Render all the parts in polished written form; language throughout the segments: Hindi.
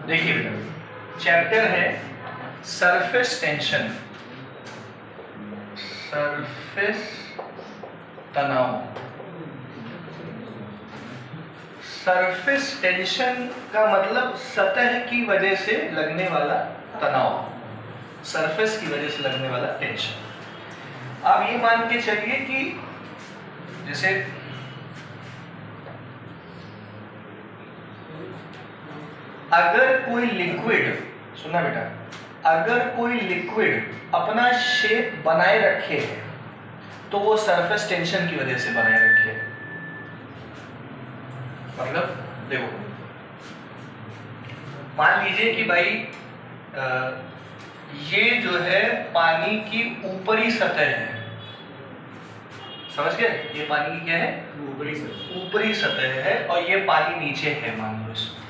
देखिए बेटा, चैप्टर है सरफेस टेंशन, सरफेस तनाव। सरफेस टेंशन का मतलब सतह की वजह से लगने वाला तनाव, सरफेस की वजह से लगने वाला टेंशन। आप ये मान के चलिए कि जैसे अगर कोई लिक्विड, सुना बेटा, अगर कोई लिक्विड अपना शेप बनाए रखे है तो वो सरफेस टेंशन की वजह से बनाए रखे है। मतलब देखो, मान लीजिए कि भाई ये जो है पानी की ऊपरी सतह है, समझ गए? ये पानी की क्या है? ऊपरी सतह है और ये पानी नीचे है, मान लो इसमें,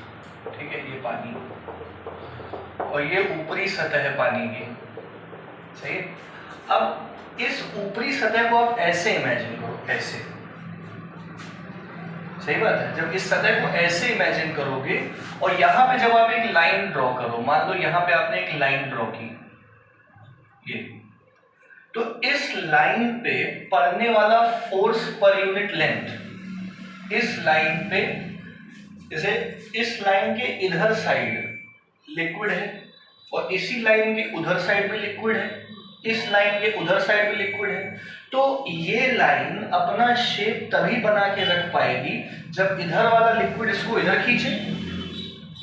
ठीक है? ये पानी और ये ऊपरी सतह है पानी की, सही है? अब इस ऊपरी सतह को आप ऐसे इमेजिन करो, ऐसे, सही बात है? जब इस सतह को ऐसे इमेजिन करोगे और यहाँ पे जब आप एक लाइन ड्रॉ करो, मान लो यहाँ पे आपने एक लाइन ड्रॉ की, ये, तो इस लाइन पे पड़ने वाला फोर्स पर यूनिट लेंथ, इस लाइन पे, जैसे इस लाइन के इधर साइड लिक्विड है और इसी लाइन के उधर साइड में लिक्विड है, इस लाइन के उधर साइड में लिक्विड है, तो ये लाइन अपना शेप तभी बना के रख पाएगी जब इधर वाला लिक्विड इसको इधर खींचे,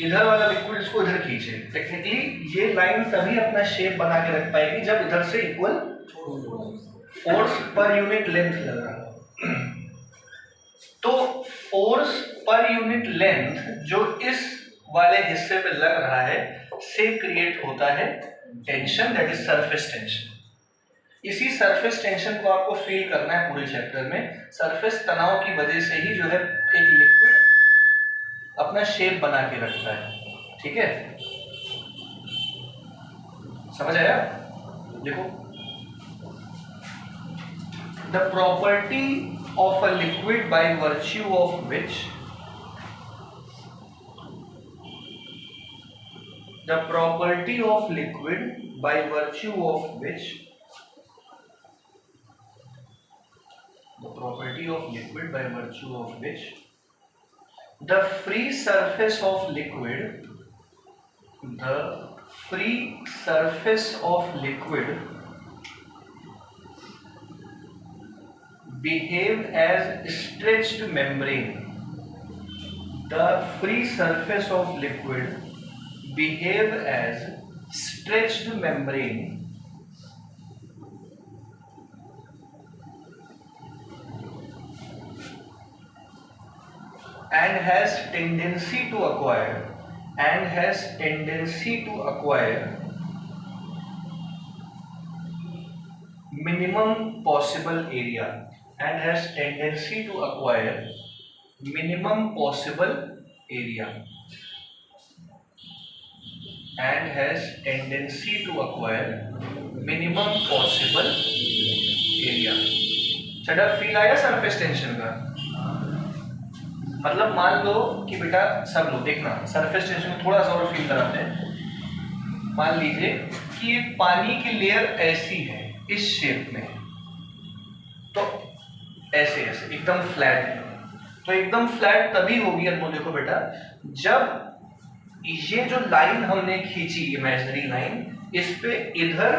इधर वाला लिक्विड इसको इधर खींचे। टेक्निकली ये लाइन तभी अपना शेप बना के रख पाएगी जब इधर से equal force per unit length लग रहा हो। तो फोर्स पर यूनिट लेंथ जो इस वाले हिस्से पे लग रहा है से क्रिएट होता है tension, that is surface tension. इसी सरफेस टेंशन को आपको फील करना है पूरे चैप्टर में। सरफेस तनाव की वजह से ही जो है एक लिक्विड अपना शेप बना के रखता है, ठीक है? समझ आया? देखो, the property of a liquid by virtue of which the property of liquid by virtue of which the property of liquid by virtue of which the free surface of liquid, the free surface of liquid behave as stretched membrane. The free surface of liquid behave as stretched membrane and has tendency to acquire minimum possible area and has tendency to acquire minimum possible area and has tendency to acquire minimum possible area। चलो फील आया सरफेस टेंशन का? मतलब मान लो कि बेटा, सब लोग देखना, सरफेस टेंशन को थोड़ा सा और फील कराते हैं। मान लीजिए कि एक पानी की लेयर ऐसी है, इस शेप में, तो ऐसे ऐसे एकदम फ्लैट है, तो एकदम फ्लैट तभी होगी, अब देखो बेटा, जब ये जो लाइन हमने खींची, इमेजिनरी लाइन, इस पे इधर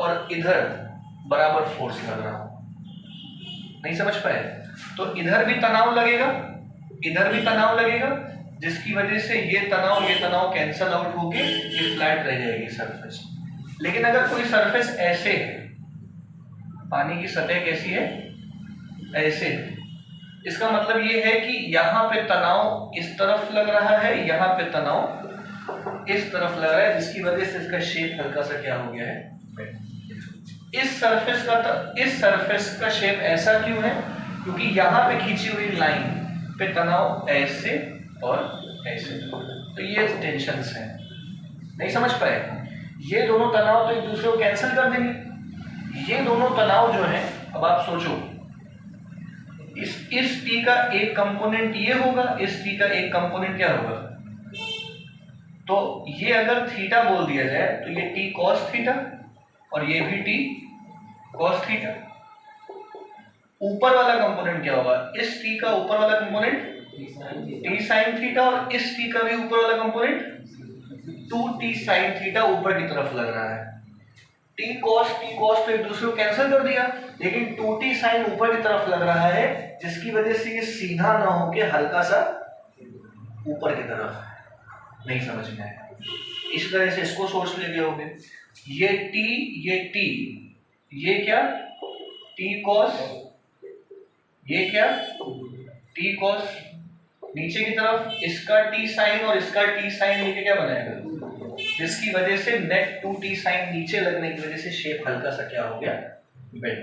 और इधर बराबर फोर्स लग रहा हो। नहीं समझ पाए? तो इधर भी तनाव लगेगा, इधर भी तनाव लगेगा, जिसकी वजह से ये तनाव कैंसल आउट होके ये फ्लैट रह जाएगी सरफेस। लेकिन अगर कोई सरफेस ऐसे है, पानी की सतह कैसी है? ऐसे। इसका मतलब ये है कि यहाँ पे तनाव इस तरफ लग रहा है, यहाँ पे तनाव इस तरफ लग रहा है, जिसकी वजह से इसका शेप हल्का सा क्या हो गया है? इस सरफेस का शेप ऐसा क्यों है? क्योंकि यहाँ पे खींची हुई लाइन पे तनाव ऐसे और ऐसे, तो ये टेंशन्स हैं। नहीं समझ पाए? ये दोनों तनाव तो एक दूसरे को कैंसिल कर देंगे। ये दोनों तनाव जो है, अब आप सोचो, इस टी का एक कंपोनेंट ये होगा, इस टी का एक कंपोनेंट क्या होगा? तो ये अगर थीटा बोल दिया जाए तो ये टी कॉस थीटा और ये भी टी कॉस थीटा। ऊपर वाला कंपोनेंट क्या होगा, इस टी का ऊपर वाला कंपोनेंट टी साइन थीटा और इस टी का भी ऊपर वाला कंपोनेंट 2t साइन थीटा ऊपर की तरफ लग रहा है। टी कॉस तो एक दूसरे को कैंसिल कर दिया, लेकिन 2t साइन ऊपर की तरफ लग रहा है जिसकी वजह से ये सीधा ना होके हल्का सा ऊपर की तरफ। नहीं समझ में आया? इस तरह से इसको सोच ले गए होगे, ये t ये क्या t कॉस, ये क्या t कॉस, नीचे की तरफ इसका t साइन और इसका t साइन लेके क्या बनाएगा, जिसकी वजह से नेट 2t साइन नीचे लगने की वजह से शेप हल्का सा क्या हो गया, बेंड।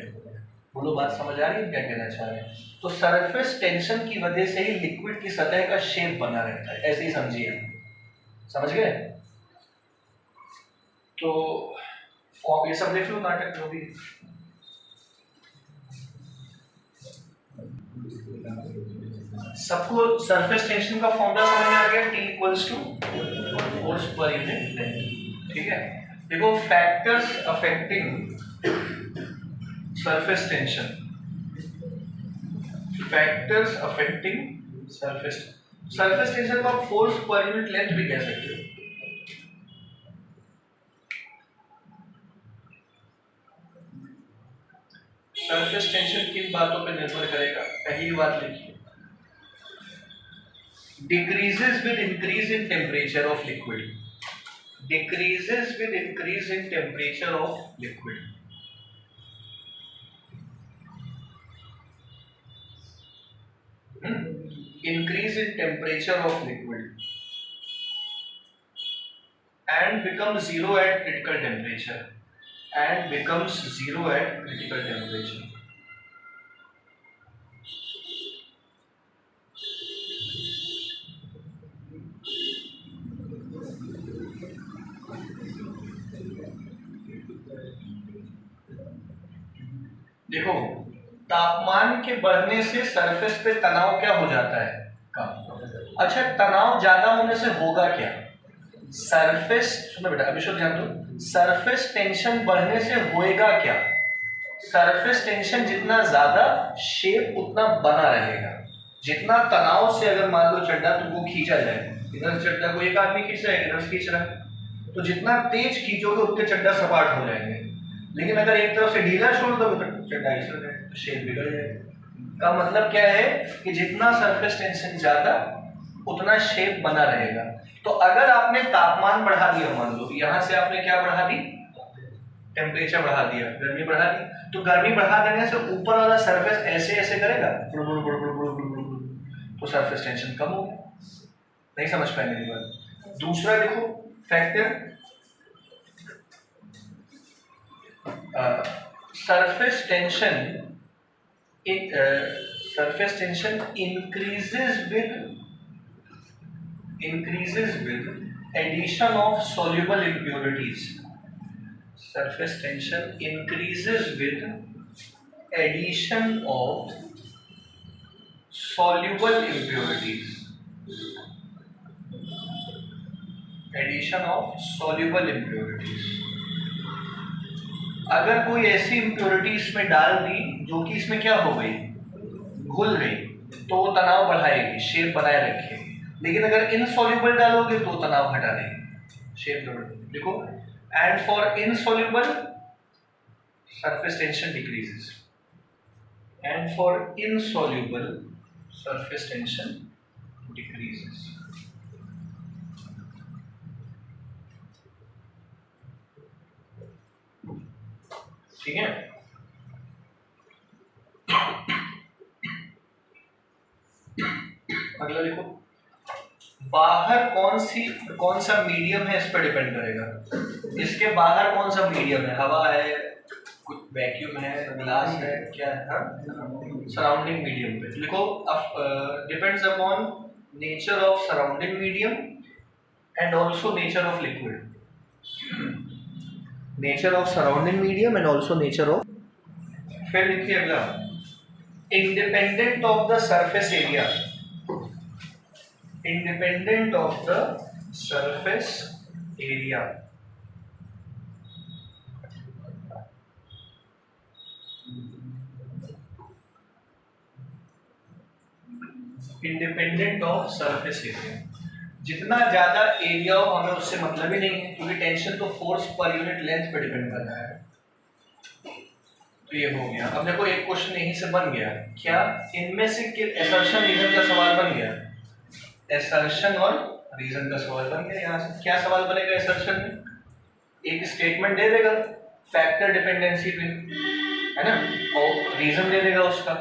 बोलो बात समझ आ रही है क्या कहना चाह रहे हैं? तो सरफेस टेंशन की वजह से ही लिक्विड की सतह का शेप बना रहता है, ऐसे ही समझिए। समझ गए? तो ये सब देख लो नाटक जो भी। सबको सरफेस टेंशन का फॉर्मूला समझ में आ गया, T equals to force per unit length. ठीक है, देखो factors affecting surface tension, factors affecting surface tension को आप फोर्स पर यूनिट लेंथ भी कह सकते हो। सरफेस टेंशन किन बातों पर निर्भर करेगा? पहली बात लिखिए, decreases with increase in temperature of liquid, decreases with increase in temperature of liquid। increase in temperature of liquid and becomes zero at critical temperature, and becomes zero at critical temperature। देखो तापमान के बढ़ने से सरफेस पे तनाव क्या हो जाता है, कम। अच्छा, तनाव ज्यादा होने से होगा क्या? सरफेस, सुनो बेटा अभी शुद्ध ध्यान दो, सरफेस टेंशन बढ़ने से होएगा क्या? सरफेस टेंशन जितना ज्यादा शेप उतना बना रहेगा। जितना तनाव से अगर मान लो चड्डा तुमको खींचा जाए, इधर से चड्डा को एक आदमी खींच रहा है, इधर से खींच रहा है, तो जितना तेज खींचोगे उतने चड्डा सपाट हो जाएंगे। लेकिन अगर एक तरफ से ढीला छोड़ दोगे तो चड्डा ऐसा रहेगा, तो शेप बिगड़ जाएगा। का मतलब क्या है कि जितना सरफेस टेंशन ज्यादा उतना शेप बना रहेगा। तो अगर आपने तापमान बढ़ा दिया, मान लो यहां से आपने क्या बढ़ा दी, टेम्परेचर बढ़ा दिया, गर्मी बढ़ा दी, तो गर्मी बढ़ा देने से ऊपर वाला सरफेस ऐसे ऐसे करेगा, तो सरफेस टेंशन कम हो गया। नहीं समझ पाए मेरी बात? दूसरा देखो factor, surface tension increases with addition of soluble impurities। Surface tension increases with addition of soluble impurities, addition of soluble impurities। अगर कोई ऐसी इम्प्योरिटी इसमें डाल दी जो कि इसमें क्या हो गई, घुल गई, तो वो तनाव बढ़ाएगी, शेप बनाए रखेगी। लेकिन अगर इनसॉल्युबल डालोगे तो तनाव घटा देगी, शेप बढ़ाएगी। देखो, and for insoluble surface tension decreases, and for insoluble surface tension decreases. ठीक है, अगला देखो, बाहर कौन सा मीडियम है इस पर डिपेंड करेगा। इसके बाहर कौन सा मीडियम है, हवा है, कुछ वैक्यूम है, ग्लास है, क्या है, सराउंडिंग मीडियम पे। लिखो depends upon nature of surrounding medium and also nature of liquid, nature of surrounding medium and also nature of. फिर लिखिए अगला, independent of the surface area, independent of the surface area independent of surface area. जितना ज्यादा एरिया हो हमें उससे मतलब ही नहीं है, क्योंकि टेंशन तो फोर्स पर यूनिट लेंथ पे डिपेंड कर रहा है। तो ये हो गया। अब देखो एक क्वेश्चन यहीं से बन गया, क्या इनमें से असर्शन रीजन का सवाल बन गया, असर्शन और रीजन का सवाल बन गया। यहाँ से क्या सवाल बनेगा असर्शन में, एक स्टेटमेंट दे देगा फैक्टर डिपेंडेंसी पे, है ना, और रीजन दे देगा उसका,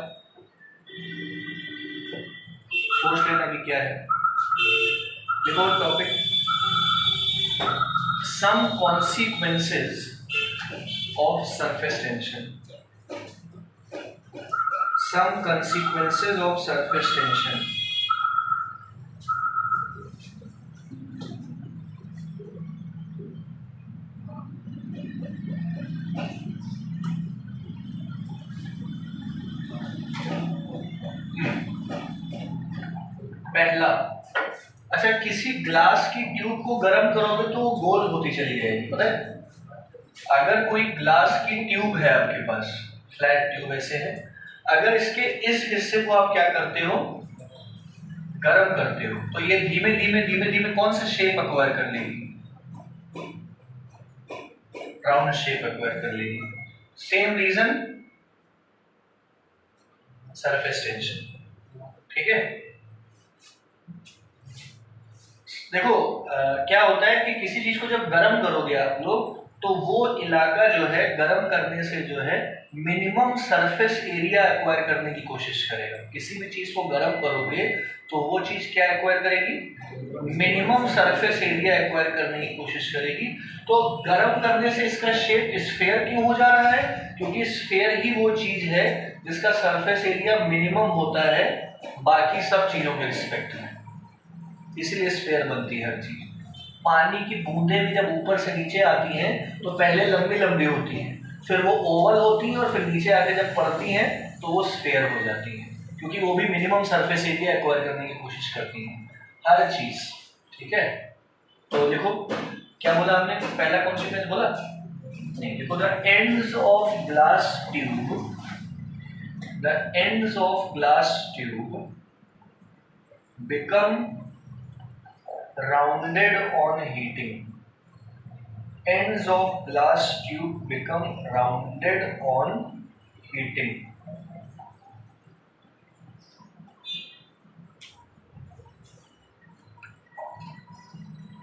सोच लेना कि क्या है। देखो topic, some consequences of surface tension, some consequences of surface tension। पहला, अच्छा किसी ग्लास की ट्यूब को गर्म करोगे तो वो गोल होती चली जाएगी, पता है। अगर कोई ग्लास की ट्यूब है आपके पास, फ्लैट ट्यूब ऐसे है, अगर इसके इस हिस्से को आप क्या करते हो, गर्म करते हो, तो ये धीमे धीमे धीमे धीमे कौन सा शेप एक्वायर कर लेगी, राउंड शेप एक्वायर कर लेगी। सेम रीजन सरफेस टेंशन, ठीक है। देखो क्या होता है कि किसी चीज को जब गर्म करोगे आप लोग, तो वो इलाका जो है गर्म करने से जो है मिनिमम सरफेस एरिया एक्वायर करने की कोशिश करेगा। किसी भी चीज को गर्म करोगे तो वो चीज क्या एक्वायर करेगी, मिनिमम सरफेस एरिया एक्वायर करने की कोशिश करेगी। तो गर्म करने से इसका शेप स्फेयर क्यों हो जा रहा है, क्योंकि स्फेयर ही वो चीज है जिसका सरफेस एरिया मिनिमम होता है बाकी सब चीजों के रिस्पेक्ट में, इसलिए स्फेयर बनती है हर चीज। पानी की बूंदें भी जब ऊपर से नीचे आती हैं तो पहले लंबी लंबी होती हैं, फिर वो ओवल होती हैं, और फिर नीचे आके जब पड़ती हैं तो वो स्फेयर हो जाती हैं, क्योंकि वो भी मिनिमम सरफेस एरिया एक्वायर करने की कोशिश करती हैं हर चीज, ठीक है। तो देखो क्या बोला हमने, पहला कॉन्सिक्वेंस बोला नहीं, देखो the ends of glass tube, the ends of glass tube become rounded on heating, ends of glass tube become rounded on heating।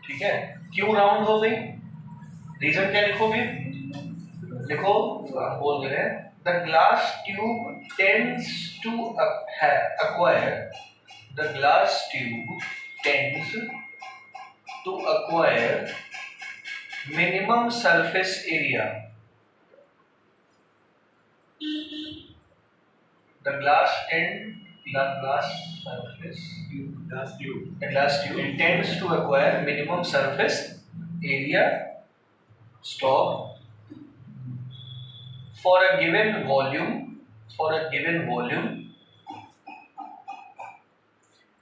ठीक है, क्यों राउंड हो गई, रीजन क्या लिखोगे, लिखो बोल रहे हैं the glass tube tends to acquire, the glass tube tends to acquire minimum surface area, the glass tube tends to acquire minimum surface area, stop, for a given volume,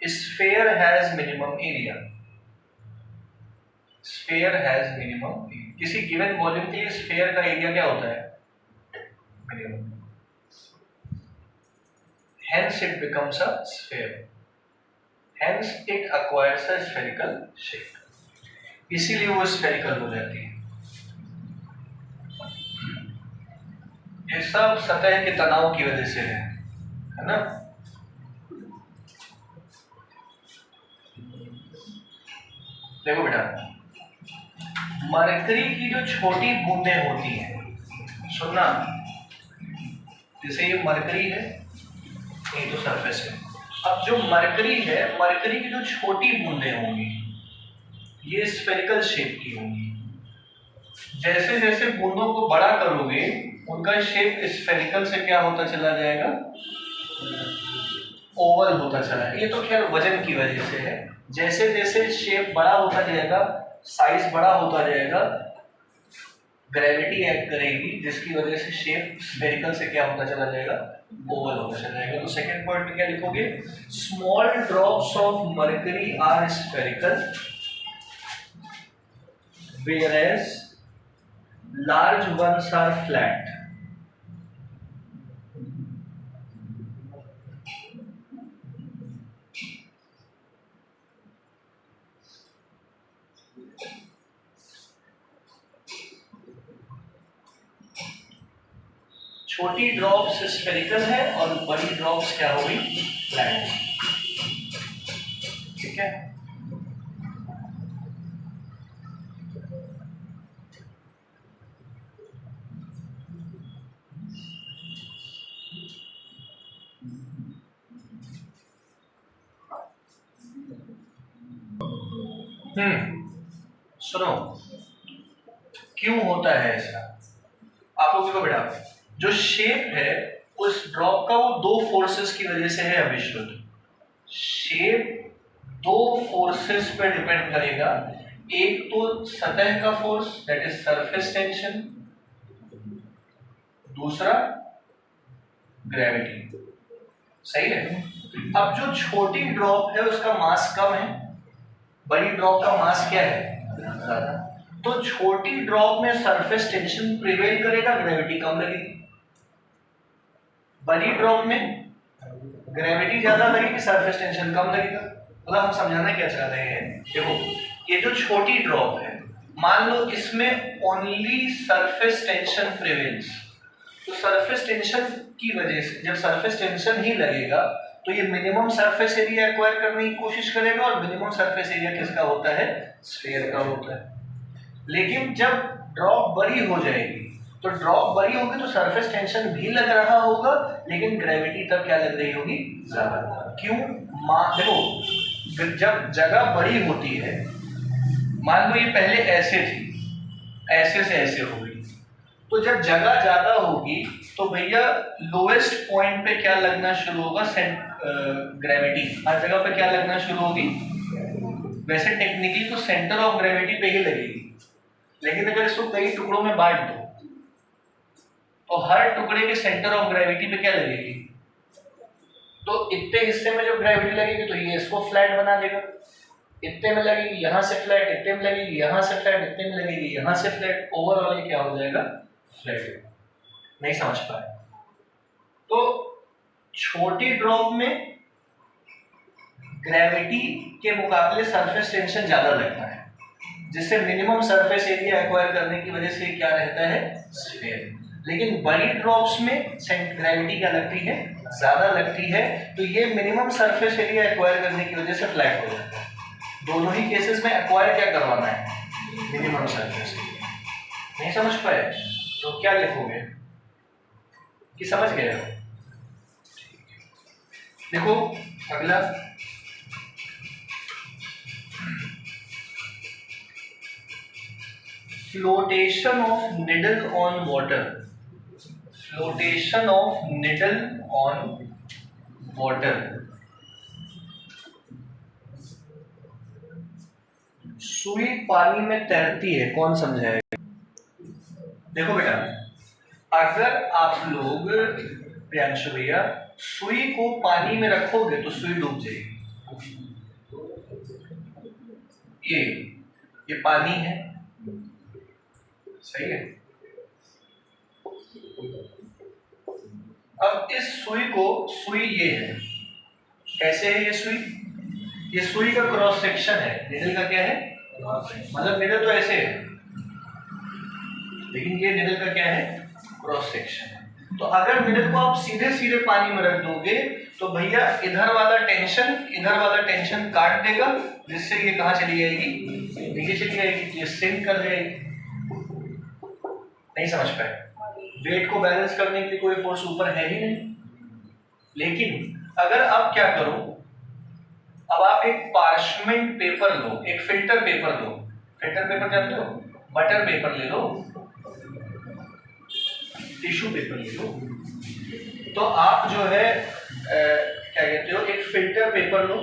sphere has minimum area, किसी गिवन वॉल्यूम के लिए स्फीयर का एरिया क्या होता है, minimum, hence it becomes a sphere, hence it acquires a spherical shape, इसीलिए वो स्फेरिकल हो जाती है। ये सब सतह के तनाव की वजह से है ना। देखो बेटा, मरकरी की जो छोटी बूंदें होती हैं, सुनना, जैसे ये मरकरी है, ये तो सरफेस है, अब जो मरकरी है, मरकरी की जो छोटी बूंदें होंगी ये स्फेरिकल शेप की होंगी। जैसे जैसे बूंदों को बड़ा करोगे उनका शेप स्फेरिकल से क्या होता चला जाएगा, ओवल होता चला जाएगा। ये तो खैर वजन की वजह से है, जैसे जैसे शेप बड़ा होता जाएगा, साइज बड़ा होता जाएगा, ग्रेविटी एक्ट करेगी जिसकी वजह से शेप स्फेरिकल से क्या होता चला जाएगा, ओवल होता चला जाएगा। तो सेकंड पॉइंट में क्या लिखोगे, small drops of mercury are spherical, whereas large ones are flat. छोटी ड्रॉप्स स्फेरिकल है और बड़ी ड्रॉप्स क्या होगी, फ्लैट। ठीक है, सुनो क्यों होता है ऐसा। आप लोग देखो बेटा, जो शेप है उस ड्रॉप का वो दो फोर्सेस की वजह से है अविश्रुत। शेप दो फोर्सेस पे डिपेंड करेगा, एक तो सतह का force that is surface tension, दूसरा ग्रेविटी। सही है। अब जो छोटी ड्रॉप है उसका मास कम है, बड़ी ड्रॉप का मास क्या है, ज्यादा। तो छोटी ड्रॉप में सरफेस टेंशन प्रिवेल करेगा, ग्रेविटी कम लगेगी। बड़ी ड्रॉप में ग्रेविटी ज्यादा लगेगी, सरफेस टेंशन कम लगेगा। मतलब हम समझाना क्या चाह रहे हैं, देखो ये जो छोटी ड्रॉप है, मान लो इसमें ओनली सरफेस टेंशन प्रिवेल्स, तो सरफेस टेंशन की वजह से जब सरफेस टेंशन ही लगेगा तो ये मिनिमम सरफेस एरिया एक्वायर करने की कोशिश करेगा, और मिनिमम सरफेस एरिया किसका होता है, स्फीयर का होता है। लेकिन जब ड्रॉप बड़ी हो जाएगी, तो ड्रॉप बड़ी होगी तो सरफेस टेंशन भी लग रहा होगा, लेकिन ग्रेविटी तब क्या लग रही होगी, ज्यादा। क्यों, देखो जब जगह बड़ी होती है, मान लो ये पहले ऐसे थी, ऐसे से ऐसे होगी, तो जब जगह ज्यादा होगी तो भैया लोएस्ट पॉइंट पे क्या लगना शुरू होगा, ग्रेविटी हर जगह पे क्या लगना शुरू होगी। वैसे टेक्निकली तो सेंटर ऑफ ग्रेविटी पे ही लगेगी, लेकिन अगर इसको कई टुकड़ों में बांट दो तो हर टुकड़े के सेंटर ऑफ ग्रेविटी पे क्या लगेगी, तो इतने हिस्से में जब ग्रेविटी लगेगी तो ये इसको फ्लैट बना देगा, इतने में लगेगी यहाँ से फ्लैट, इतने में लगेगी यहाँ से फ्लैट, इतने में लगेगी यहाँ से फ्लैट, ओवरऑल ये क्या हो जाएगा, फ्लैट। नहीं समझ पाए। तो छोटी ड्रॉप में ग्रेविटी के मुकाबले सरफेस टेंशन ज्यादा लगता है, जिससे मिनिमम सरफेस एरिया एक्वायर करने की वजह से क्या रहता है, स्फीयर। लेकिन बड़ी ड्रॉप्स में ग्रेविटी क्या लगती है, ज्यादा लगती है, तो ये मिनिमम सरफेस एरिया एक्वायर करने की वजह से फ्लैट हो जाता है। दोनों ही केसेस में एक्वायर क्या करवाना है, मिनिमम सरफेस एरिया। नहीं समझ पाए तो क्या लिखोगे कि समझ गए हो। देखो अगला, flotation of needle on water. Flotation of needle on water. सुई पानी में तैरती है, कौन समझाएगा। देखो बेटा, अगर आप लोग प्रियांशु भैया सुई को पानी में रखोगे तो सुई डूब जाएगी। ये पानी है, सही है। अब इस सुई को, सुई ये है, कैसे है ये सुई, ये सुई का क्रॉस सेक्शन है, निडल का क्या है, मतलब निडल तो ऐसे है, लेकिन ये निडल का क्या है, क्रॉस सेक्शन है। तो अगर निडल को आप सीधे सीधे पानी में रख दोगे तो भैया इधर वाला टेंशन काट देगा, जिससे ये कहाँ चली जाएगी, नीचे चली जाएगी, ये सिंक कर जाएगी। नहीं समझ पाए। वेट को बैलेंस करने के लिए कोई फोर्स ऊपर है ही नहीं। लेकिन अगर आप क्या करो, अब आप एक पार्चमेंट पेपर लो, एक फिल्टर पेपर लो, फिल्टर पेपर जानते हो, बटर पेपर ले लो, टिश्यू पेपर ले लो, तो आप जो है क्या कहते हो, एक फिल्टर पेपर लो,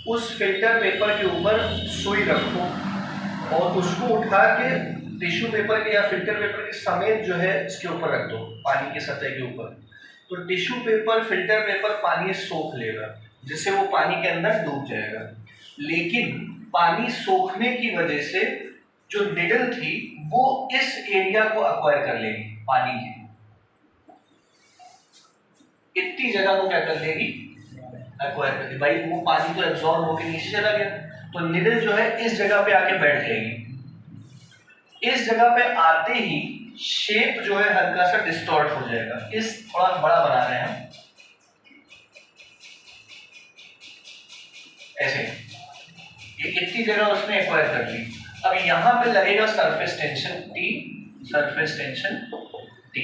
उस फिल्टर पेपर के ऊपर सुई रखो और उसको उठा के टिश्यू पेपर के या फिल्टर पेपर के समेत जो है इसके ऊपर रख दो, पानी की सतह के ऊपर। तो टिश्यू पेपर, फिल्टर पेपर पानी सोख लेगा, जिससे वो पानी के अंदर डूब जाएगा। लेकिन पानी सोखने की वजह से जो निडल थी वो इस एरिया को अक्वायर कर लेगी, पानी की इतनी जगह को क्या कर लेगी, अक्वायर कर लेगी। भाई वो पानी तो एब्जॉर्ब होकर नीचे चला गया, तो निडल जो है इस जगह पे आके बैठ जाएगी। इस जगह पे आते ही शेप जो है हल्का सा डिस्टॉर्ट हो जाएगा। इस थोड़ा बड़ा बना रहे हैं ऐसे, ये इतनी जगह उसने एक्वायर कर ली। अब यहां पे लगेगा surface tension T, surface tension T,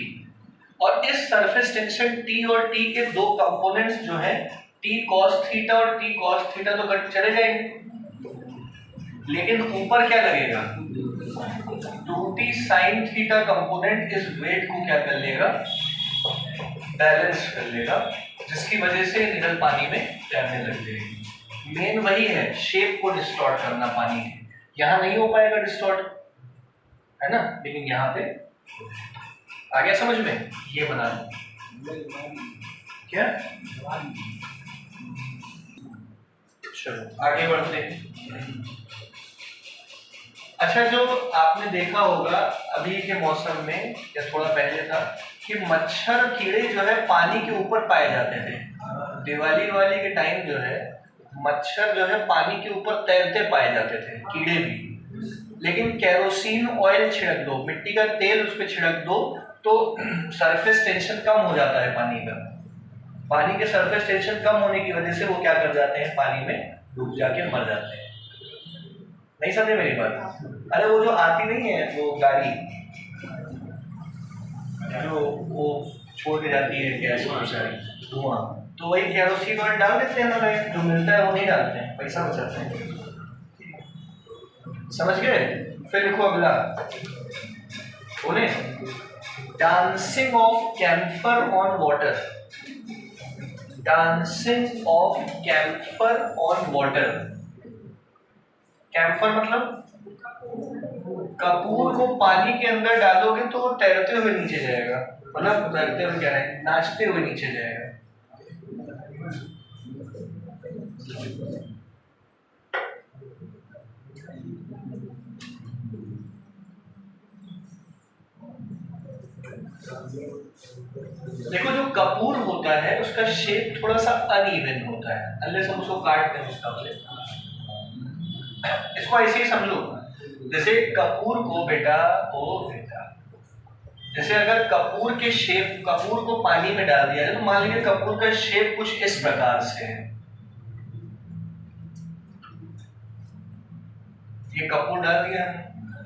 और इस सरफेस टेंशन T और T के दो कंपोनेंट्स जो है T cos थीटा और T cos थीटा तो कट चले जाएंगे, लेकिन ऊपर क्या लगेगा 2T sin थीटा कंपोनेंट इस वेट को क्या कर लेगा, बैलेंस कर लेगा, जिसकी वजह से निडल पानी में तैरने लग जाएगी। मेन वही है, शेप को डिस्टॉर्ट करना पानी के। यहां नहीं हो पाएगा डिस्टॉर्ट, है ना, लेकिन यहां पे आ गया समझ में। ये बना क्या, चलो आगे बढ़ते हैं। अच्छा, जो आपने देखा होगा अभी के मौसम में या थोड़ा पहले था कि मच्छर कीड़े जो है पानी के ऊपर पाए जाते थे। दिवाली वाली के टाइम जो है मच्छर जो है पानी के ऊपर तैरते पाए जाते थे, कीड़े भी। लेकिन केरोसिन ऑयल छिड़क दो, मिट्टी का तेल उस पर छिड़क दो, तो सरफेस टेंशन कम हो जाता है पानी का। पानी के सरफेस टेंशन कम होने की वजह से वो क्या कर जाते हैं, पानी में डूब जाके मर जाते हैं। नहीं समझे मेरी बात? अरे वो जो आती नहीं है वो गाड़ी जो वो छोड़ के जाती है गैस बहुत सारी धुआं, तो वही केरोसिन ऑयल डाल देते हैं ना, जो मिलता है वो नहीं डालते हैं, पैसा बचाते हैं। समझ गए? फिर देखो अगला बोले, dancing of camphor on water. Dancing of camphor on water. Camphor मतलब कपूर को पानी के अंदर डालोगे तो वो तैरते हुए नीचे जाएगा, मतलब तैरते हुए क्या है, नाचते हुए नीचे जाएगा। देखो जो कपूर होता है उसका शेप थोड़ा सा अनइवन होता है, अनलेस हम उसको काटते हैं उसका से। इसको ऐसे ही समझो, जैसे कपूर को बेटा जैसे अगर कपूर के शेप, कपूर को पानी में डाल दिया है तो मान लीजिए कपूर का शेप कुछ इस प्रकार से है। ये कपूर डाल दिया है।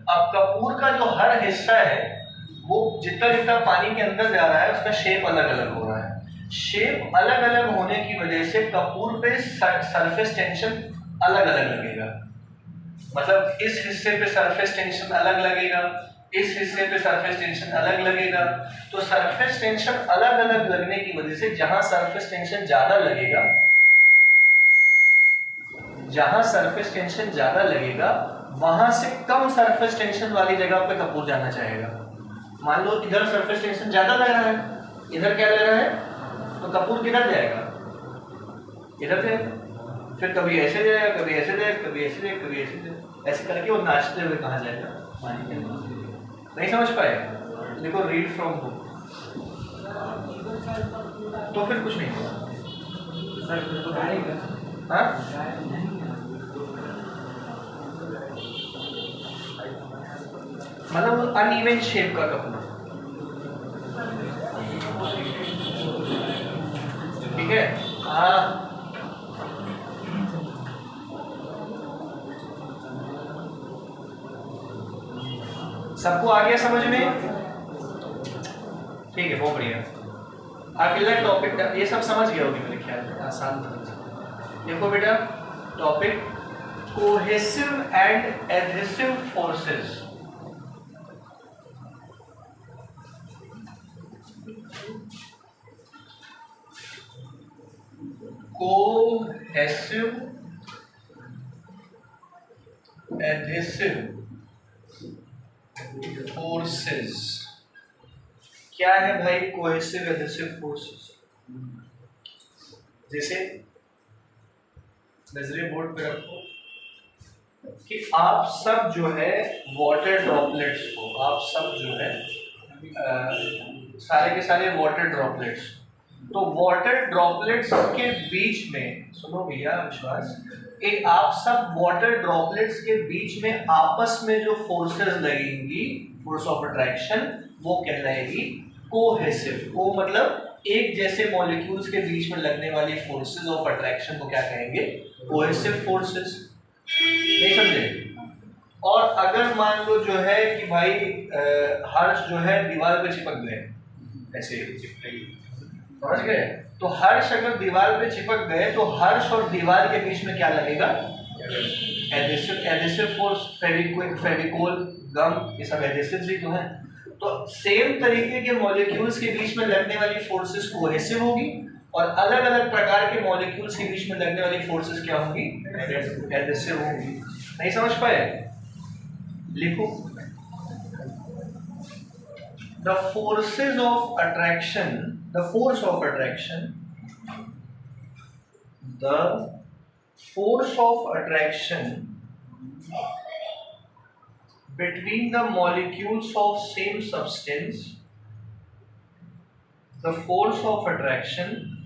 अब कपूर का जो हर हिस्सा है वो जितना जितना पानी के अंदर जा रहा है उसका शेप अलग अलग हो रहा है। शेप अलग अलग होने की वजह से कपूर पे सरफेस टेंशन अलग अलग लगेगा। मतलब इस हिस्से पे सरफेस टेंशन अलग लगेगा, इस हिस्से पे सरफेस टेंशन अलग लगेगा। तो सरफेस टेंशन अलग अलग लगने की वजह से जहां सरफेस टेंशन ज्यादा लगेगा, जहां सरफेस टेंशन ज्यादा लगेगा वहां से कम सरफेस टेंशन वाली जगह पे कपूर जाना चाहेगा। मान लो इधर सरफेस टेंशन ज्यादा लग रहा है, इधर क्या लग रहा है, तो कपूर किधर जाएगा, इधर जाएगा। फिर कभी ऐसे जाएगा, कभी ऐसे जाएगा, कभी ऐसे जाएगा, कभी ऐसे जाएगा, ऐसे करके वो नाचते हुए कहाँ जाएगा, पानी के अंदर। नहीं समझ पाए? देखो रीड फ्रॉम बुक, तो फिर कुछ नहीं होगा। हाँ मतलब अनइवन शेप का कपूर, ठीक है। हाँ सबको आ गया समझ में? ठीक है, बहुत बढ़िया। अगला टॉपिक, ये सब समझ गया होगी मेरे ख्याल में, आसान था। देखो बेटा topic, cohesive and adhesive forces. Cohesive adhesive forces क्या है भाई? कोहेसिव एडहेसिव फोर्सेस, जैसे नजरे बोर्ड पे रखो, कि आप सब जो है वाटर ड्रॉपलेट्स को, आप सब जो है सारे के सारे वाटर ड्रॉपलेट्स, तो वाटर ड्रॉपलेट्स के बीच में, सुनो भैया विश्वास, एक आप सब वाटर ड्रॉपलेट्स के बीच में आपस में जो फोर्सेस लगेंगी, फोर्स ऑफ अट्रैक्शन, वो कहलाएगी कोहेसिव। को मतलब एक जैसे मॉलिक्यूल्स के बीच में लगने वाली फोर्सेस ऑफ अट्रैक्शन को क्या कहेंगे? Cohesive forces. नहीं समझे? और अगर मान लो जो है कि भाई हर्ष जो है दीवार पे चिपक गए, ऐसे समझ गए, तो हर्ष अगर दीवार पे चिपक गए तो हर्ष और दीवार के बीच में क्या लगेगा? Adhesive force. Fevikwik, Fevicol, gum, ये सब एडिसिव्स ही तो हैं। तो सेम तरीके के मॉलिक्यूल्स के बीच में लगने वाली फोर्सेस कोहेसिव होगी, और अलग अलग प्रकार के मॉलिक्यूल्स के बीच में लगने वाली फोर्सेस क्या होंगी? एडिसिव होंगी। नहीं समझ पाए? लिखो, the forces of attraction, the force of attraction, the force of attraction between the molecules of same substance, the force of attraction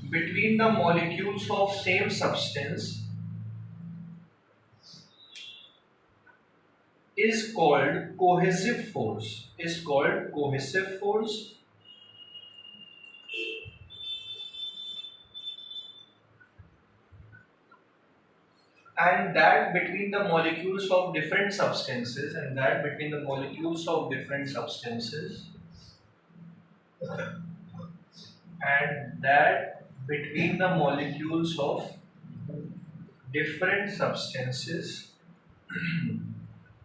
between the molecules of same substance is called cohesive force, is called cohesive force, and that between the molecules of different substances, and that between the molecules of different substances, and that between the molecules of different substances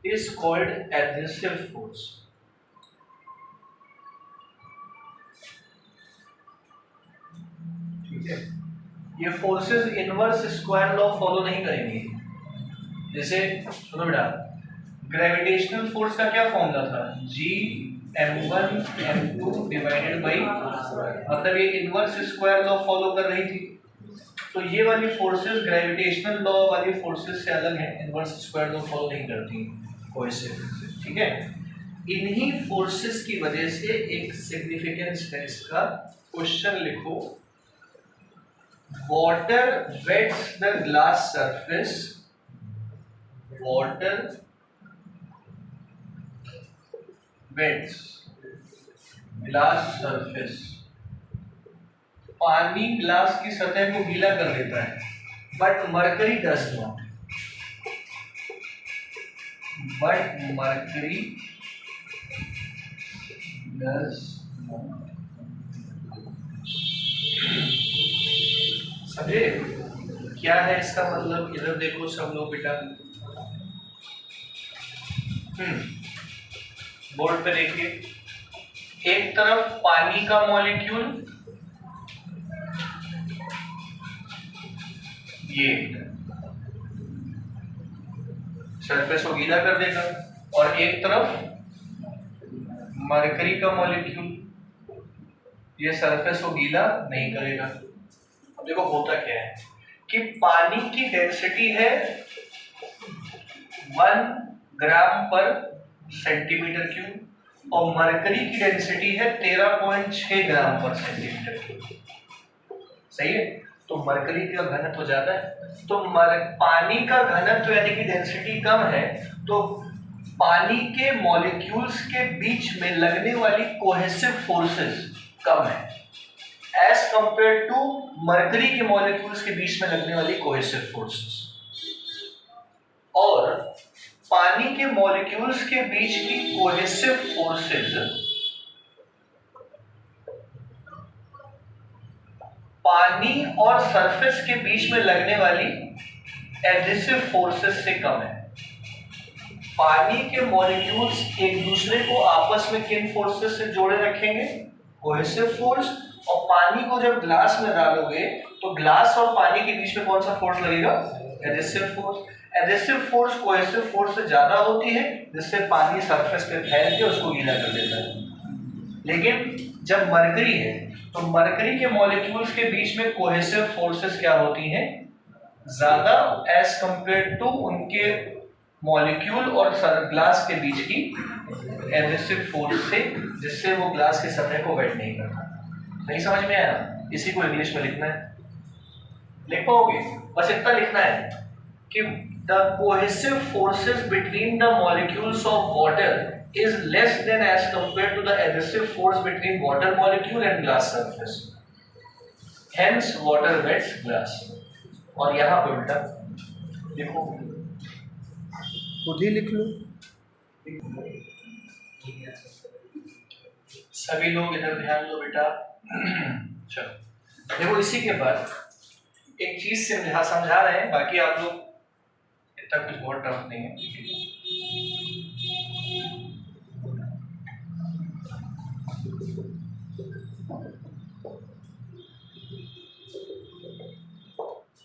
is called adhesive force. ठीक है, ये forces inverse square law follow नहीं करेंगी। जैसे सुनो बेटा, ग्रेविटेशनल फोर्स का क्या फॉर्मूला था? G(m1m2) डिवाइडेड बाई, मतलब ये इनवर्स स्क्वायर लॉ फॉलो कर रही थी। तो ये वाली फोर्सेस ग्रेविटेशनल लॉ वाली फोर्सेस से अलग है, इनवर्स स्क्वायर लॉ फॉलो नहीं करती कोहेसिव। ठीक है, इन्हीं फोर्सेस की वजह से एक सिग्निफिकेंस है इसका। क्वेश्चन लिखो, water wets the glass surface, water wets glass surface, पानी ग्लास की सतह को गीला कर देता है, but mercury does not, but mercury does not. समझे क्या है इसका मतलब? इधर देखो सब लोग बेटा, बोर्ड पे देखिए, एक तरफ पानी का मॉलिक्यूल, ये सरफेस को गीला कर देगा, और एक तरफ मरकरी का मॉलिक्यूल, ये सरफेस को गीला नहीं करेगा। अब देखो होता क्या है कि पानी की डेंसिटी है 1 ग्राम पर सेंटीमीटर क्यूब, और मरकरी की डेंसिटी है 13.6 ग्राम पर सेंटीमीटर क्यूब। सही है? तो मरकरी का घनत्व ज्यादा है, तो पानी का घनत्व यानी कि डेंसिटी कम है, तो पानी के मॉलिक्यूल्स के बीच में लगने वाली कोहेसिव फोर्सेस कम है एज कंपेयर टू मरकरी के मॉलिक्यूल्स के बीच में लगने वाली कोहेसिव फोर्सेस। और पानी के मॉलिक्यूल्स के बीच की कोहेसिव फोर्सेस पानी और सरफेस के बीच में लगने वाली एडहेसिव फोर्सेस से कम है। पानी के मॉलिक्यूल्स एक दूसरे को आपस में किन फोर्सेस से जोड़े रखेंगे? Cohesive force. और पानी को जब ग्लास में डालोगे तो ग्लास और पानी के बीच में कौन सा फोर्स लगेगा? Adhesive force. Adhesive force cohesive force से ज्यादा होती है, जिससे पानी सरफेस पे फैल के उसको गीला कर देता है। लेकिन जब मरकरी है तो मरकरी के मॉलिक्यूल्स के बीच में कोहेसिव फोर्सेस क्या होती हैं? ज्यादा एज कंपेयर टू उनके मॉलिक्यूल और ग्लास के बीच की एब्रेसिव फोर्स से, जिससे वो ग्लास के सतह को वेट नहीं करता। नहीं समझ में आया? इसी को इंग्लिश में लिखना है, लिख पाओगे? बस इतना लिखना है कि the cohesive forces between the molecules of water is less than as compared to the adhesive force between water molecule and glass surface. Hence water wets glass. और यहाँ पे उल्टा देखो, खुद ही लिख लो। सभी लोग इधर ध्यान दो बेटा। चलो देखो, इसी के बाद एक चीज समझा रहे हैं, बाकी आप लोग इतना कुछ बहुत टफ नहीं है।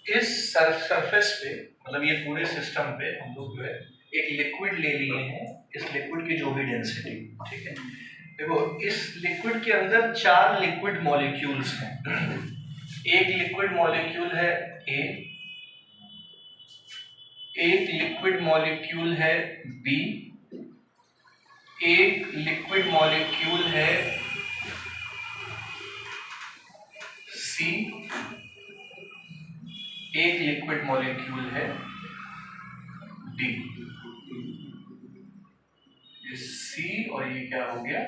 इस सरफेस पे, मतलब ये पूरे सिस्टम पे हम लोग जो है एक लिक्विड ले लिए हैं। इस लिक्विड की जो भी डेंसिटी, ठीक है, देखो इस लिक्विड के अंदर 4 लिक्विड मॉलिक्यूल्स हैं। एक लिक्विड मॉलिक्यूल है ए, एक लिक्विड मॉलिक्यूल है बी, एक लिक्विड मॉलिक्यूल है सी, एक लिक्विड मॉलिक्यूल है डी। ये सी और ये क्या हो गया,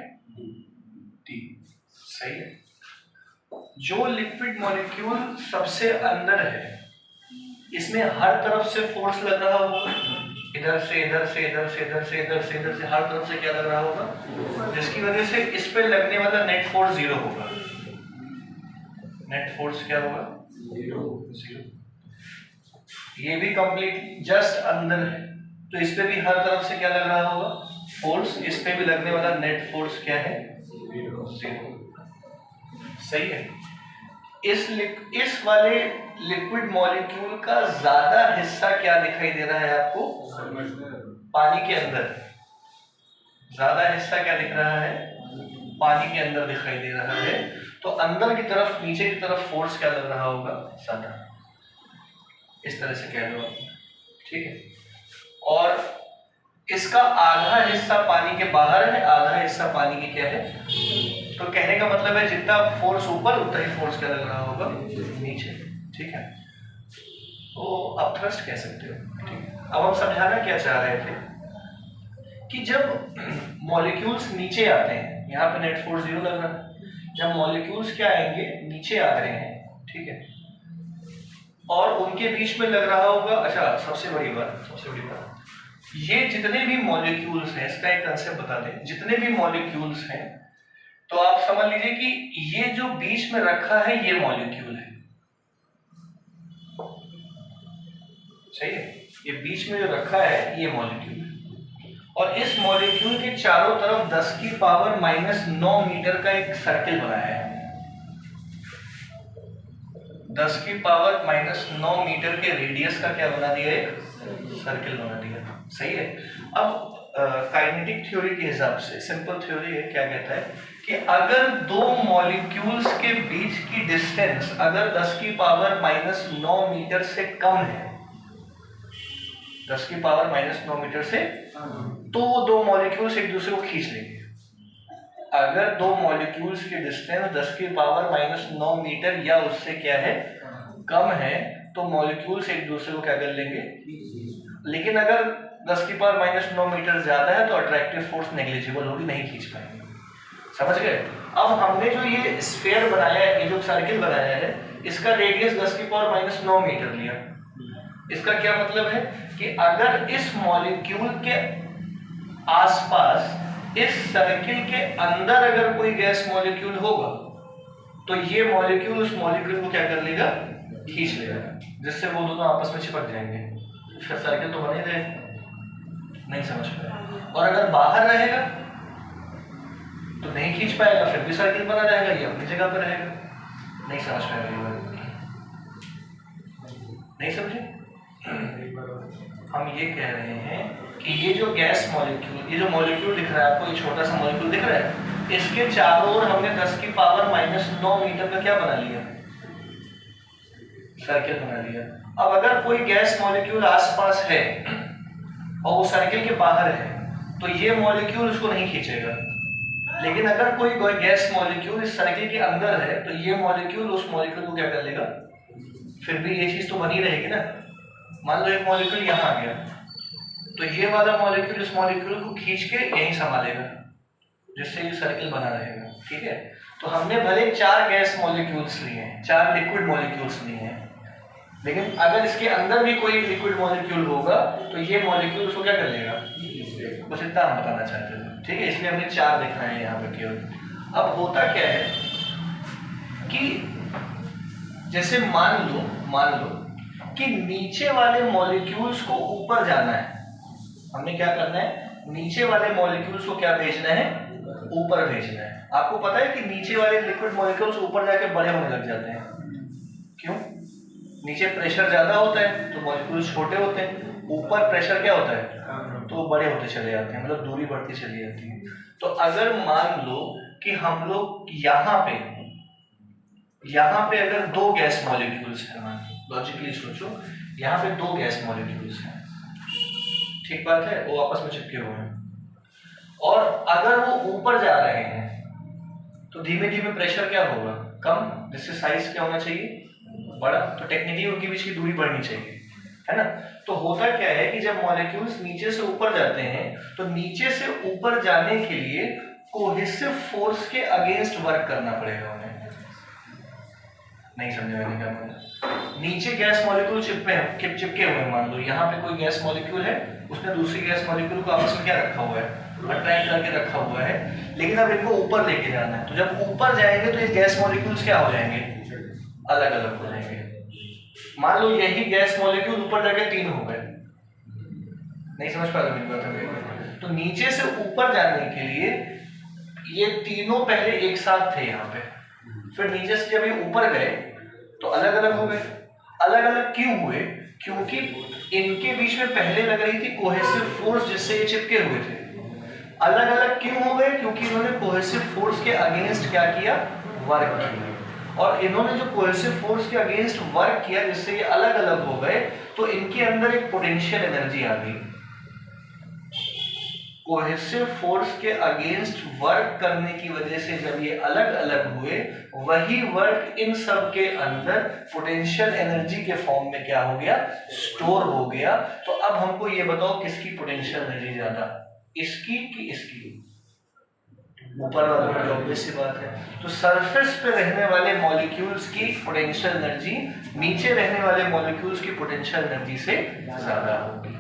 डी। सही है। जो लिक्विड मॉलिक्यूल सबसे अंदर है, इसमें हर तरफ से फोर्स लग रहा होगा, इधर से इधर से इधर से इधर से इधर से इधर से, हर तरफ से क्या लग रहा होगा, जिसकी वजह से इस पे लगने वाला नेट फोर्स 0 होगा। नेट फोर्स क्या होगा, 0। ये भी कंप्लीट जस्ट अंदर है, तो इस पे भी हर तरफ से क्या लग रहा होगा, फोर्स। इस पे भी लगने वाला नेट फोर्स क्या है, 0। सही है। इस वाले लिक्विड मॉलिक्यूल का ज्यादा हिस्सा क्या दिखाई दे रहा है आपको, पानी के अंदर। ज्यादा हिस्सा क्या दिख रहा है, पानी के अंदर दिखाई दे रहा है। तो अंदर की तरफ, नीचे की तरफ फोर्स क्या लग रहा होगा, ज्यादा। इस तरह से कह लो, ठीक है। और इसका आधा हिस्सा पानी के बाहर है, आधा हिस्सा पानी के क्या है। तो कहने का मतलब है जितना फोर्स ऊपर, उतना ही फोर्स क्या लग रहा होगा, नीचे। ठीक है, तो अब थ्रस्ट कह सकते हो। ठीक है, अब हम समझाना क्या चाह रहे थे कि जब मॉलिक्यूल्स नीचे आते हैं, यहाँ पे नेट फोर्स 0 लग रहा है। जब मॉलिक्यूल्स क्या आएंगे, नीचे आ रहे हैं, ठीक है, और उनके बीच में लग रहा होगा। अच्छा, सबसे बड़ी बात, ये जितने भी मॉलिक्यूल्स हैं, इसका एक कंसेप्ट बता दें। जितने भी मॉलिक्यूल्स हैं, तो आप समझ लीजिए कि ये जो बीच में रखा है, ये मॉलिक्यूल है। सही है, ये बीच में जो रखा है, ये मॉलिक्यूल है। और इस मॉलिक्यूल के चारों तरफ 10 की पावर -9 मीटर का एक सर्किल बनाया है। 10 की पावर -9 मीटर के रेडियस का क्या बना दिया, एक सर्किल बना दिया। सही है। अब काइनेटिक थ्योरी के हिसाब से, सिंपल थ्योरी है, क्या कहता है कि अगर दो मॉलिक्यूल्स के बीच की डिस्टेंस अगर 10 की पावर -9 मीटर से कम है, 10 की पावर -9 मीटर से, तो वो दो मॉलिक्यूल्स एक दूसरे को खींच लेंगे। अगर दो मॉलिक्यूल्स की डिस्टेंस 10 की पावर -9 मीटर या उससे क्या है, कम है, तो मॉलिक्यूल्स एक दूसरे को क्या कर लेंगे। लेकिन अगर 10 की पावर -9 मीटर ज्यादा है, तो अट्रैक्टिव फोर्स नेग्लिजिबल होगी, नहीं खींच पाएंगे। समझ गए। अब हमने जो ये स्फीयर बनाया है, ये जो सर्किल बनाया है, इसका रेडियस 10 की पावर -9 मीटर लिया। इसका क्या मतलब है कि अगर इस मॉलिक्यूल के आसपास, इस सर्किल के अंदर अगर कोई गैस मॉलिक्यूल होगा, तो ये मॉलिक्यूल उस मॉलिक्यूल को क्या कर लेगा, खींच लेगा, जिससे वो दोनों आपस में चिपक जाएंगे। फिर सर्किल तो बने रहेगा। नहीं समझ पाया। और अगर बाहर रहेगा तो नहीं खींच पाएगा, फिर भी सर्किल बना रहेगा, ये अपनी जगह पर रहेगा। नहीं समझ पाएगा ये बात, नहीं समझे। हम ये कह रहे हैं कि ये जो गैस मॉलिक्यूल, ये जो मॉलिक्यूल दिख रहा है आपको, ये छोटा सा मॉलिक्यूल दिख रहा है, इसके चारों ओर हमने 10 की पावर -9 मीटर का क्या बना लिया, सर्किल बना लिया। अब अगर कोई गैस मॉलिक्यूल आसपास है और वो सर्किल के बाहर है तो ये मॉलिक्यूल उसको नहीं खींचेगा, लेकिन अगर कोई गैस मॉलिक्यूल इस सर्किल के अंदर है तो ये मॉलिक्यूल उस मॉलिक्यूल को क्या कर लेगा, फिर भी ये चीज तो बनी रहेगी ना। मान लो एक मॉलिक्यूल यहाँ आ गया तो ये वाला मॉलिक्यूल इस मॉलिक्यूल को खींच के यहीं संभालेगा, जिससे ये सर्किल बना रहेगा। ठीक है, तो हमने भले 4 गैस मॉलिक्यूल्स लिए हैं, 4 लिक्विड मॉलिक्यूल्स लिए हैं, लेकिन अगर इसके अंदर भी कोई लिक्विड मॉलिक्यूल होगा तो ये मॉलिक्यूल उसको क्या कर लेगा, बस इतना हम बताना चाहते थे। ठीक है, इसलिए हमने 4 दिखाए हैं यहाँ पे केवल। अब होता क्या है कि जैसे मान लो कि नीचे वाले मॉलिक्यूल्स को ऊपर जाना है, हमने क्या करना है, नीचे वाले मॉलिक्यूल्स को क्या भेजना है, ऊपर भेजना है। आपको पता है कि नीचे वाले लिक्विड मॉलिक्यूल्स ऊपर जाके बड़े होने लग जाते हैं, क्यों? नीचे प्रेशर ज्यादा होता है तो मॉलिक्यूल्स छोटे होते हैं, ऊपर प्रेशर क्या होता है तो बड़े होते चले जाते हैं, मतलब दूरी बढ़ती चली जाती है। तो अगर मान लो कि हम लोग यहाँ पे अगर 2 गैस मॉलिक्यूल्स हैं, मान लो लॉजिकली सोचो, यहाँ पे 2 गैस मॉलिक्यूल्स हैं, ठीक बात है, वो आपस में चिपके हुए हैं, और अगर वो ऊपर जा रहे हैं तो धीमे धीमे प्रेशर क्या होगा, कम, जिससे साइज क्या होना चाहिए, बड़ा। तो टेक्निकली उनके बीच की दूरी बढ़नी चाहिए, है ना। तो होता क्या है कि जब मॉलिक्यूल्स नीचे से ऊपर जाते हैं तो नीचे से ऊपर जाने के लिए कोहेसिव फोर्स के अगेंस्ट वर्क करना पड़ेगा उन्हें। नहीं समझे मैंने क्या बोला? नीचे गैस मॉलिक्यूल चिपके हुए हैं, मान लो यहाँ पे कोई गैस मॉलिक्यूल है, उसने दूसरी गैस मॉलिक्यूल को आपस में क्या रखा हुआ है, अट्रैक्ट करके रखा हुआ है, लेकिन अब इनको ऊपर लेके जाना है। तो जब ऊपर जाएंगे तो ये गैस मॉलिक्यूल्स क्या हो जाएंगे, अलग अलग हो जाएंगे। मान लो यही गैस मॉलिक्यूल ऊपर जाके 3 हो गए, नहीं समझ पा रहे मेरी बात? तो नीचे से ऊपर जाने के लिए ये तीनों पहले एक साथ थे यहाँ पे, फिर नीचे से जब ये ऊपर गए तो अलग अलग हो गए। अलग अलग क्यों हुए? क्योंकि इनके बीच में पहले लग रही थी कोहेसिव फोर्स जिससे ये चिपके हुए थे। अलग अलग क्यों हो गए? क्योंकि इन्होंने कोहेसिव फोर्स के अगेंस्ट क्या किया, वर्क किया। और इन्होंने जो कोहेसिव फोर्स के अगेंस्ट वर्क किया जिससे ये अलग अलग हो गए, तो इनके अंदर एक पोटेंशियल एनर्जी आ गई। कोहेसिव फोर्स के अगेंस्ट वर्क करने की वजह से जब ये अलग अलग हुए, वही वर्क इन सब के अंदर पोटेंशियल एनर्जी के फॉर्म में क्या हो गया, स्टोर हो गया। तो अब हमको ये बताओ किसकी पोटेंशियल एनर्जी ज्यादा, इसकी कि इसकी? ऊपर वालों की, ऑब्वियस सी बात है। तो सरफेस पे रहने वाले मॉलिक्यूल्स की पोटेंशियल एनर्जी नीचे रहने वाले मॉलिक्यूल्स की पोटेंशियल एनर्जी से ज्यादा होगी।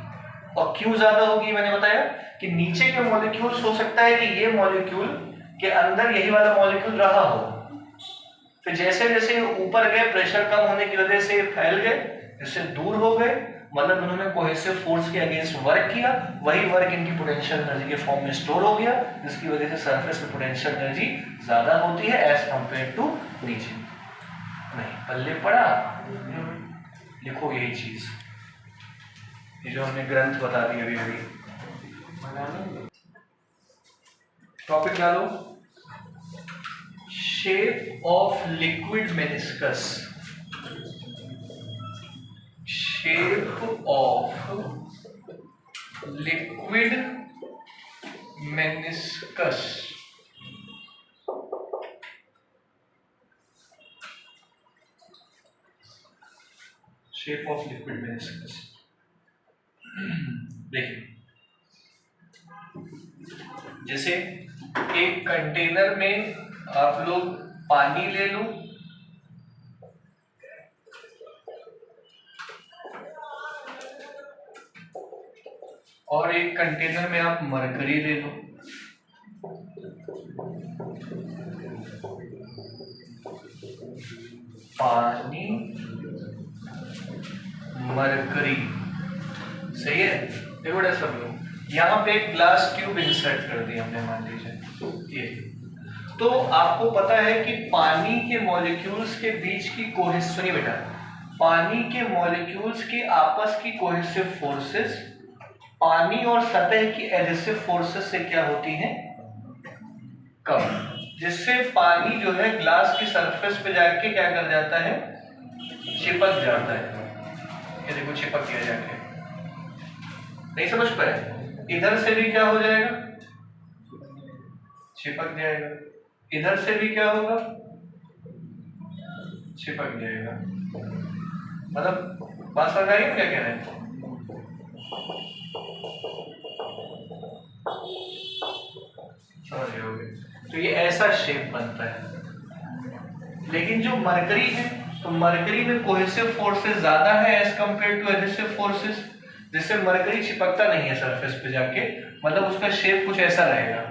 और क्यों ज्यादा होगी? मैंने बताया कि नीचे के मॉलिक्यूल्स हो सकता है कि ये मॉलिक्यूल के अंदर यही वाला मॉलिक्यूल रहा हो, फिर जैसे जैसे ऊपर गए प्रेशर कम होने की वजह से फैल गए, इससे दूर हो गए, मतलब उन्होंने कोहेसिव फोर्स के अगेंस्ट वर्क किया, वही वर्क इनकी पोटेंशियल एनर्जी के फॉर्म में स्टोर हो गया, जिसकी वजह से सरफेस पे पोटेंशियल एनर्जी ज्यादा होती है एज कंपेयर टू नीचे। नहीं पल्ले पड़ा, लिखो यही चीज, ये जो हमने ग्रंथ बता दी अभी अभी। टॉपिक डालो, shape of liquid meniscus. Shape of liquid meniscus. Shape of liquid meniscus. देखिए, जैसे एक कंटेनर में आप लोग पानी ले लो, और एक कंटेनर में आप मरकरी ले लो, पानी मरकरी, सही है। देखो बेटा सब लोग, यहाँ पे एक ग्लास ट्यूब इंसर्ट कर दी हमने, मान लीजिए ये। तो आपको पता है कि पानी के मॉलिक्यूल्स के बीच की कोहेसिव, सुनिए बेटा, पानी के मॉलिक्यूल्स की आपस की कोहेसिव फोर्सेस पानी और सतह की एडहेसिव फोर्सेस से क्या होती हैं, कम, जिससे पानी जो है ग्लास की सरफेस पे जाके क्या कर जाता है, चिपक जाता है। ये देखो चिपक गया जाके, नहीं समझ पाए? इधर से भी क्या हो जाएगा, चिपक जाएगा, इधर से भी क्या होगा, चिपक जाएगा। मतलब बात समझ आई क्या कह रहे हैं? समझ गए होगे? तो ये ऐसा शेप बनता है। लेकिन जो मरकरी है, तो मरकरी में कोहेसिव फोर्सेस ज्यादा है as compared to adhesive forces, जिससे मरकरी चिपकता नहीं है सरफेस पे जाके, मतलब उसका शेप कुछ ऐसा रहेगा।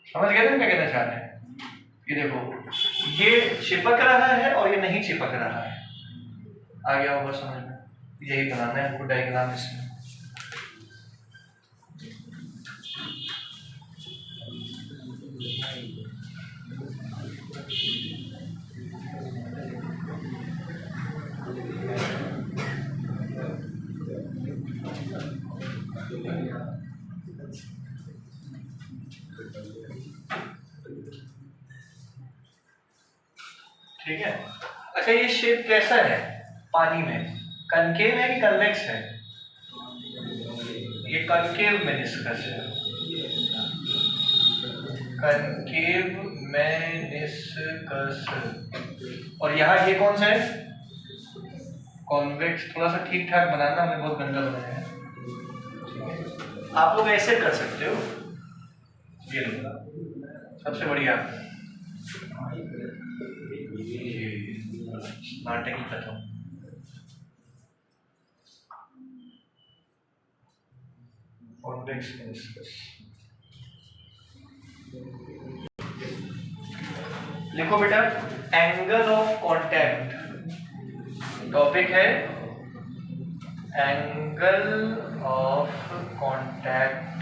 समझ गए ना क्या कहना चाह रहे हैं? ये देखो, ये चिपक रहा है और ये नहीं चिपक रहा है। आ गया होगा समझ में? यही बनाना है हमको डायग्राम इसमें। ठीक है। अच्छा, ये शेप कैसा है पानी में? कनकेव है कि कन्वेक्स है? ये कनकेव मेनिस्कस है, कनकेव मेनिस्कस। और यहाँ ये कौन सा है? कॉन्वेक्स। थोड़ा सा ठीक ठाक बनाना, हमने बहुत गंदा बनाया है। आप लोग ऐसे कर सकते हो, ये लो सबसे बढ़िया। नाटक ही खत्म। कॉन्वेक्स मेनिस्कस लिखो बेटा। एंगल ऑफ कांटेक्ट, टॉपिक है angle of contact.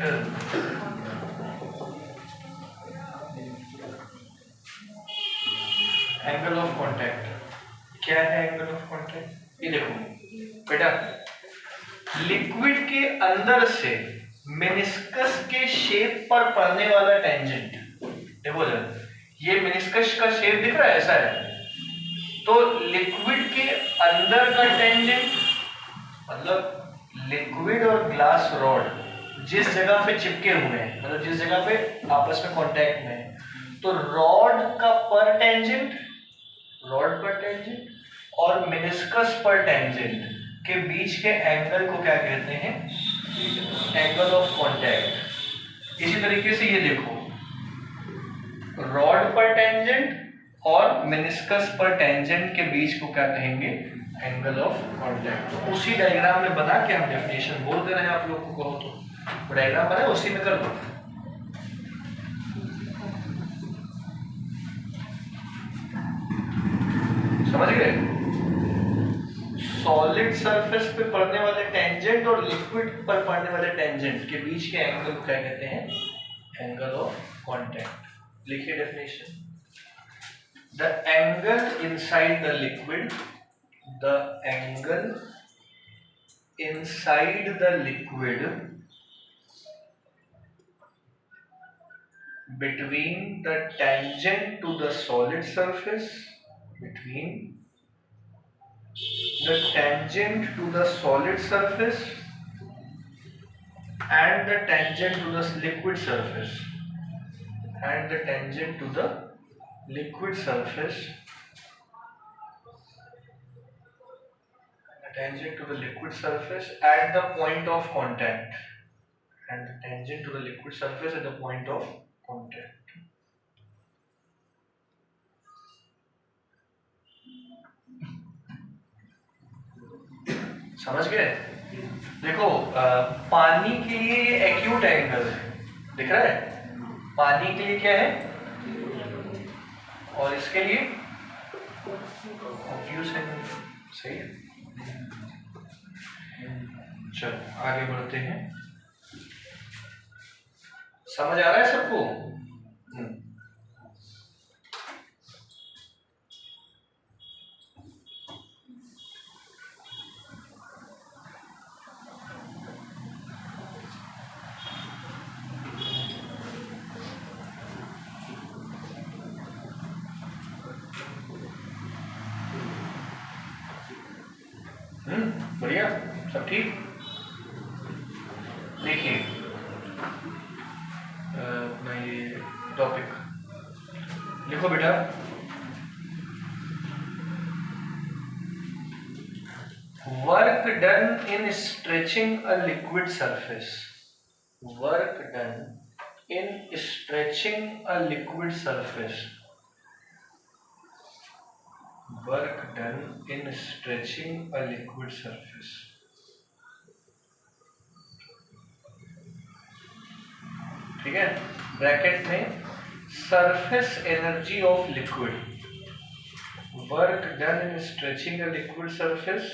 Angle of contact क्या है? एंगल ऑफ कांटेक्ट ये देखो बेटा, लिक्विड के अंदर से मेनिस्कस के शेप पर पड़ने वाला टेंजेंट। देखो जरा, ये मेनिस्कस का शेप दिख रहा है, ऐसा है। तो लिक्विड के अंदर का टेंजेंट, मतलब लिक्विड और ग्लास रॉड जिस जगह पे चिपके हुए हैं, मतलब जिस जगह पे आपस में कांटेक्ट में है, तो रॉड का पर टेंजेंट, रॉड पर टेंजेंट और मेनिस्कस पर टेंजेंट के बीच के एंगल को क्या कहते हैं? Angle of contact. इसी तरीके से ये देखो, रॉड पर टेंजेंट और मेनिस्कस पर टेंजेंट के बीच को क्या कहेंगे? Angle of contact. तो उसी डायग्राम में बना के हम डेफिनेशन बोल दे रहे हैं आप लोग को, कहो तो डायग्राम बना उसी में कर दो। समझ गए? सॉलिड सरफेस पे पड़ने वाले टेंजेंट और लिक्विड पर पड़ने वाले टेंजेंट के बीच के एंगल को क्या कहते हैं? Angle of contact. लिखिए definition. The angle inside the liquid, the angle inside the liquid between the tangent to the solid surface, between the tangent to the solid surface and the tangent to the liquid surface, and the tangent to the liquid surface, the tangent to the liquid surface at the point of contact, and the tangent to the liquid surface at the point of contact. समझ गए? देखो, पानी के लिए एक्यूट एंगल है, दिख रहा है? पानी के लिए क्या है और इसके लिए ऑब्वियस एंगल। सही है। चलो आगे बढ़ते हैं। समझ आ रहा है सबको? बढ़िया, सब ठीक। देखिए अपना ये टॉपिक लिखो बेटा। Work done in stretching a liquid surface, work done in stretching a liquid surface, work done in stretching a liquid surface, ठीक है। ब्रैकेट में surface energy of liquid, work done in stretching a liquid surface,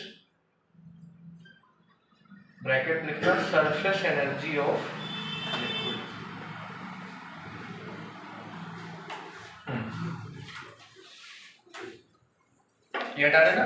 bracket लिखना सरफेस एनर्जी ऑफ लिक्विड। ये हटा देना।